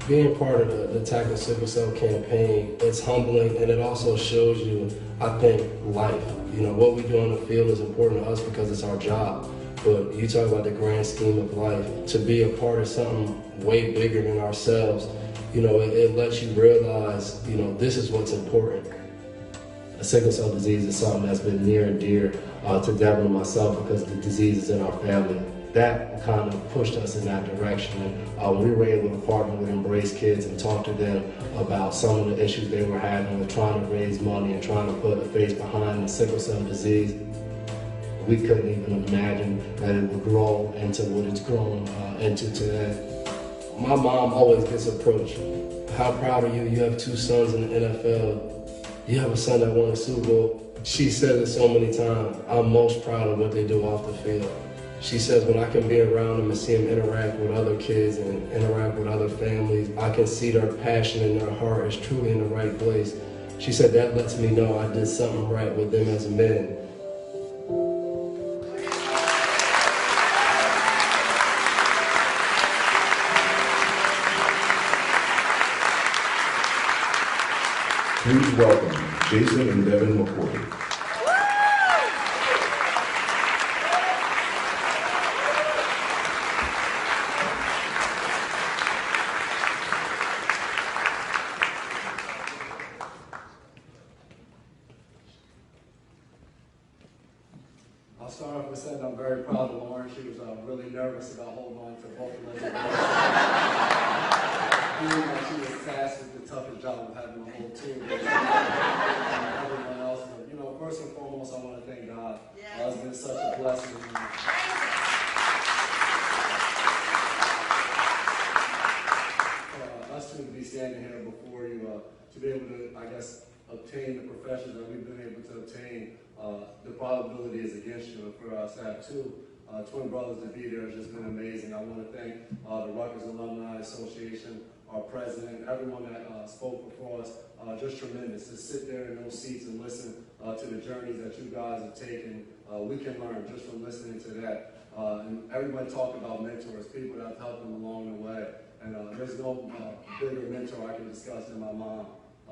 [SPEAKER 12] Being part of the Tackle Sickle Cell campaign, it's humbling, and it also shows you, I think, life. What we do on the field is important to us because it's our job. But you talk about the grand scheme of life, to be a part of something way bigger than ourselves, it lets you realize, this is what's important. Sickle cell disease is something that's been near and dear to Devin and myself because the disease is in our family. That kind of pushed us in that direction. And we were able to partner with Embrace Kids and talk to them about some of the issues they were having with trying to raise money and trying to put a face behind the sickle cell disease. We couldn't even imagine that it would grow into what it's grown into today. My mom always gets approached. How proud are you? You have 2 sons in the NFL. You have a son that won a Super Bowl. She said it so many times. I'm most proud of what they do off the field. She says when I can be around them and see them interact with other kids and interact with other families, I can see their passion and their heart is truly in the right place. She said that lets me know I did something right with them as men.
[SPEAKER 1] Please welcome Jason and Devin McCourty.
[SPEAKER 13] I'll start off with saying I'm very proud of Lauren. She was really nervous about holding on to both of us. Feeling like she was tasked with the toughest job of having a whole team. And everyone else. But, first and foremost, I want to thank God. bless you. Us two to be standing here before you, to be able to, I guess, obtain the professions that we've been able to obtain, the probability is against you. And for us to have two twin brothers to be there has just been amazing. I want to thank the Rutgers Alumni Association, our president, everyone that spoke before us. Just tremendous to sit there in those seats and listen to the journeys that you guys have taken. We can learn just from listening to that. And everybody talked about mentors, people that have helped them along the way. And there's no bigger mentor I can discuss than my mom.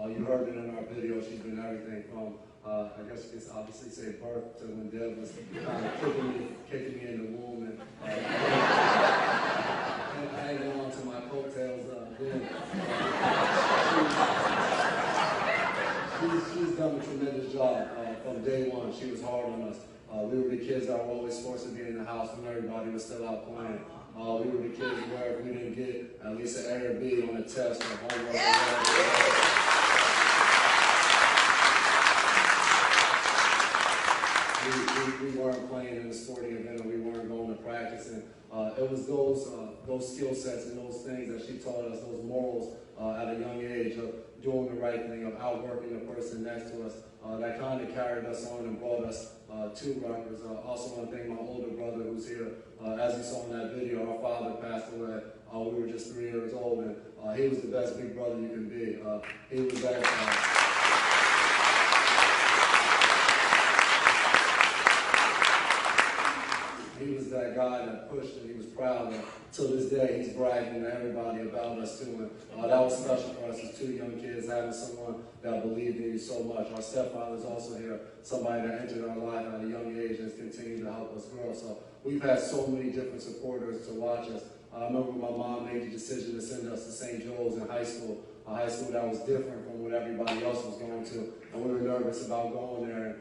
[SPEAKER 13] You heard it in our video. She's been everything from, I guess you can obviously say birth to when Deb was kind of kicking me in the womb and hanging on to my coattails then. She's done a tremendous job from day one. She was hard on us. We were the kids that were always forced to be in the house when everybody was still out playing. We were the kids where if we didn't get at least an A or B on a test or homework or whatever, we weren't playing in the sporting event or we weren't going to practice. And it was those skill sets and those things that she taught us, those morals at a young age of doing the right thing, of outworking the person next to us, that kind of carried us on and brought us to Rutgers. Also want to thank my older brother who's here. As you saw in that video, our father passed away. We were just 3 years old, and he was the best big brother you can be. He was that. He was that guy that pushed and he was proud. And to this day, he's bragging to everybody about us too. And that was special for us as two young kids, having someone that believed in you so much. Our stepfather's also here, somebody that entered our life at a young age and has continued to help us grow. So we've had so many different supporters to watch us. I remember my mom made the decision to send us to St. Joe's in high school, a high school that was different from what everybody else was going to. And we were nervous about going there.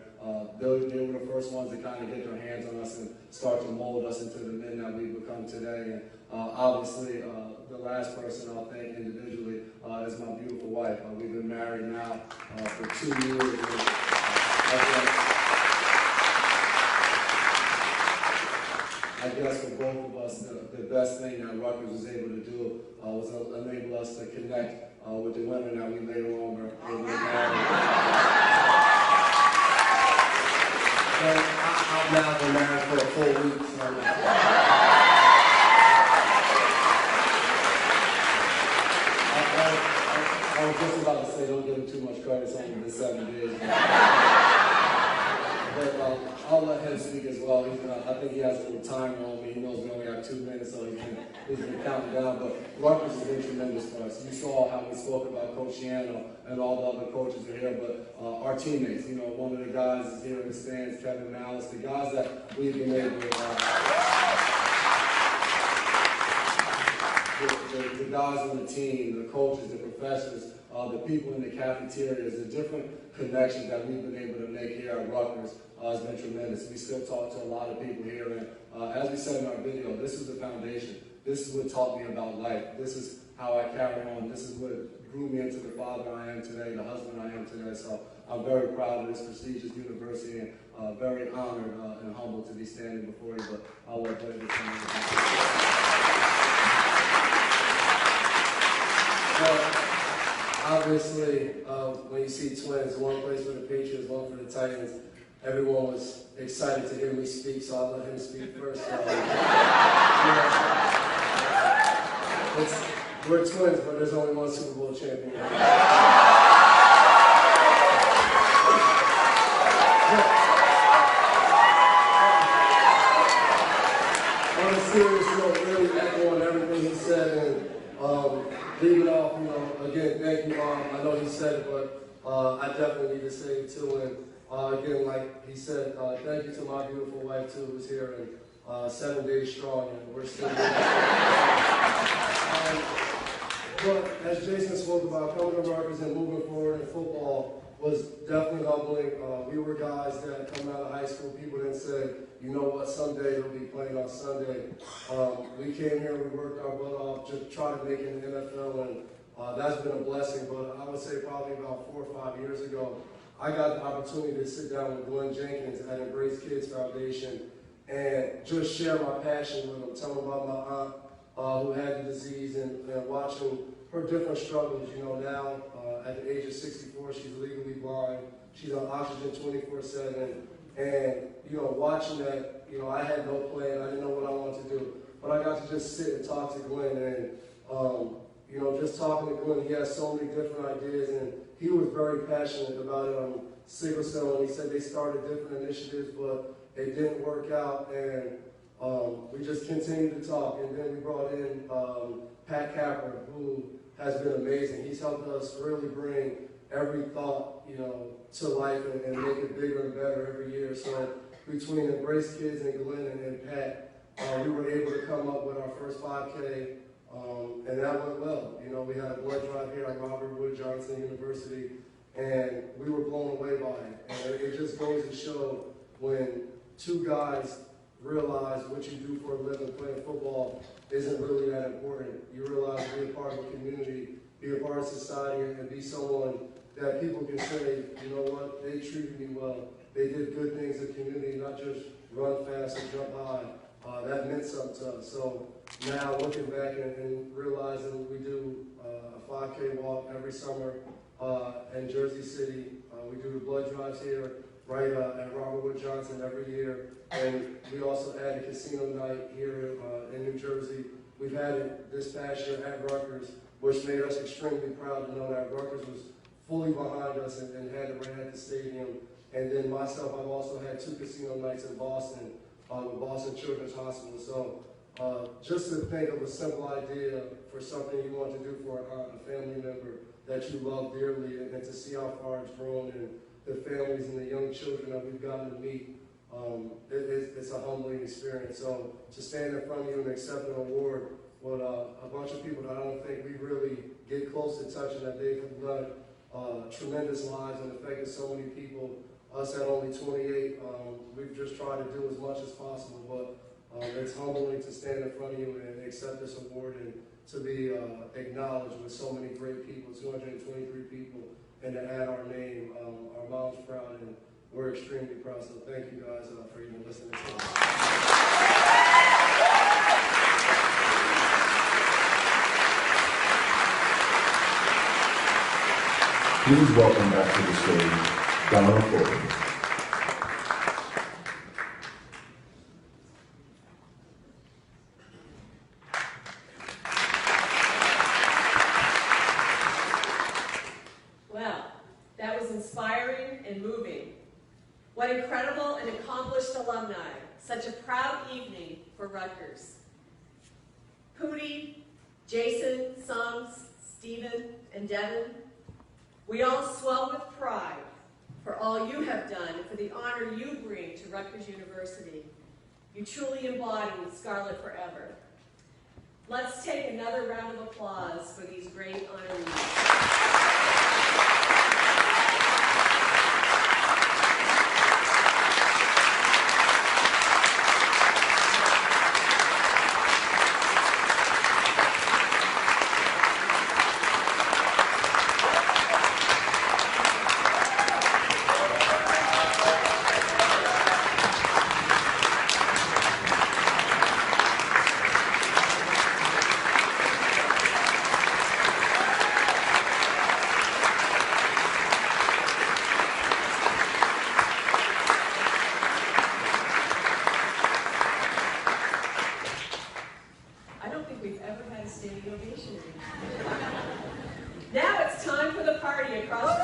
[SPEAKER 13] They were the first ones to kind of get their hands on us and start to mold us into the men that we've become today. And obviously, the last person I'll thank individually is my beautiful wife. We've been married now for 2 years. I guess for both of us, the best thing that Rutgers was able to do was enable us to connect with the women that we later on were able to marry. I've now been married for a full week. So I was just about to say don't give him too much credit, it's only been 7 days. But I'll let him speak as well. I think he has a little timer on me. He knows we only have 2 minutes, so he's been counting down. But Rutgers has been tremendous for us. You saw how we spoke about Coach Shiano and all the other coaches are here, but our teammates, one of the guys is here in the stands, Kevin Malice, the guys that we've been able to, the guys on the team, the coaches, the professors, the people in the cafeterias, the different connections that we've been able to make here at Rutgers has been tremendous. We still talk to a lot of people here, and as we said in our video, this is the foundation. This is what taught me about life. This is how I carry on. This is what grew me into the father I am today, the husband I am today. So I'm very proud of this prestigious university and very honored and humbled to be standing before you, but I'll let David come in. Obviously, when you see twins, one plays for the Patriots, one for the Titans, everyone was excited to hear me speak, so I'll let him speak first. We're twins, but there's only one Super Bowl champion. On a serious note, really echoing everything he said, and leaving off, again, thank you, Mom. I know he said it, but I definitely need to say it too. And again, like he said, thank you to my beautiful wife too, who's here, and 7 days strong, and we're still here. But as Jason spoke about, coming to Rutgers and moving forward in football was definitely humbling. We were guys that come out of high school, people didn't say, you know what, someday you'll be playing on Sunday. We came here, we worked our butt off, just try to make it in the NFL, and that's been a blessing. But I would say probably about 4 or 5 years ago, I got the opportunity to sit down with Glenn Jenkins at Embrace Kids Foundation and just share my passion with them, tell them about my aunt who had the disease, and watching her different struggles. You know, now at the age of 64, she's legally blind. She's on oxygen 24/7, and you know, watching that, you know, I had no plan. I didn't know what I wanted to do, but I got to just sit and talk to Glenn, and you know, just talking to Glenn, he has so many different ideas, and he was very passionate about sickle cell, and he said they started different initiatives, but it didn't work out, and we just continued to talk, and then we brought in Pat Capper, who has been amazing. He's helped us really bring every thought, you know, to life and make it bigger and better every year. So between Embrace Kids and Glenn and Pat, we were able to come up with our first 5K, and that went well. You know, we had a blood drive here at Robert Wood Johnson University, and we were blown away by it. And it just goes to show when two guys realize what you do for a living, playing football, isn't really that important. You realize be a part of a community, be a part of society, and be someone that people can say, you know what, they treated me well. They did good things in the community, not just run fast and jump high. That meant something to us. So now looking back and realizing we do a 5K walk every summer in Jersey City. We do the blood drives here right at Robert Wood Johnson every year. And we also had a casino night here in New Jersey. We've had it this past year at Rutgers, which made us extremely proud to know that Rutgers was fully behind us and had it right at the stadium. And then myself, I've also had 2 casino nights in Boston with Boston Children's Hospital. So just to think of a simple idea for something you want to do for a family member that you love dearly, and to see how far it's grown, and the families and the young children that we've gotten to meet, it's a humbling experience. So to stand in front of you and accept an award with a bunch of people that I don't think we really get close to touching, that they've led tremendous lives and affected so many people. Us at only 28, we've just tried to do as much as possible, but it's humbling to stand in front of you and accept this award, and to be acknowledged with so many great people, 223 people, and to add our name. Our mom's proud, and we're extremely proud, so thank you guys for even listening to us.
[SPEAKER 1] Please welcome back to the stage, Donna Ford.
[SPEAKER 2] Well, that was inspiring and moving. What incredible and accomplished alumni. Such a proud evening for Rutgers. Pootie, Jason, Sums, Stephen, and Devin, we all swell with pride for all you have done and for the honor you bring to Rutgers University. You truly embody Scarlet Forever. Let's take another round of applause for these great honorees. Now it's time for the party across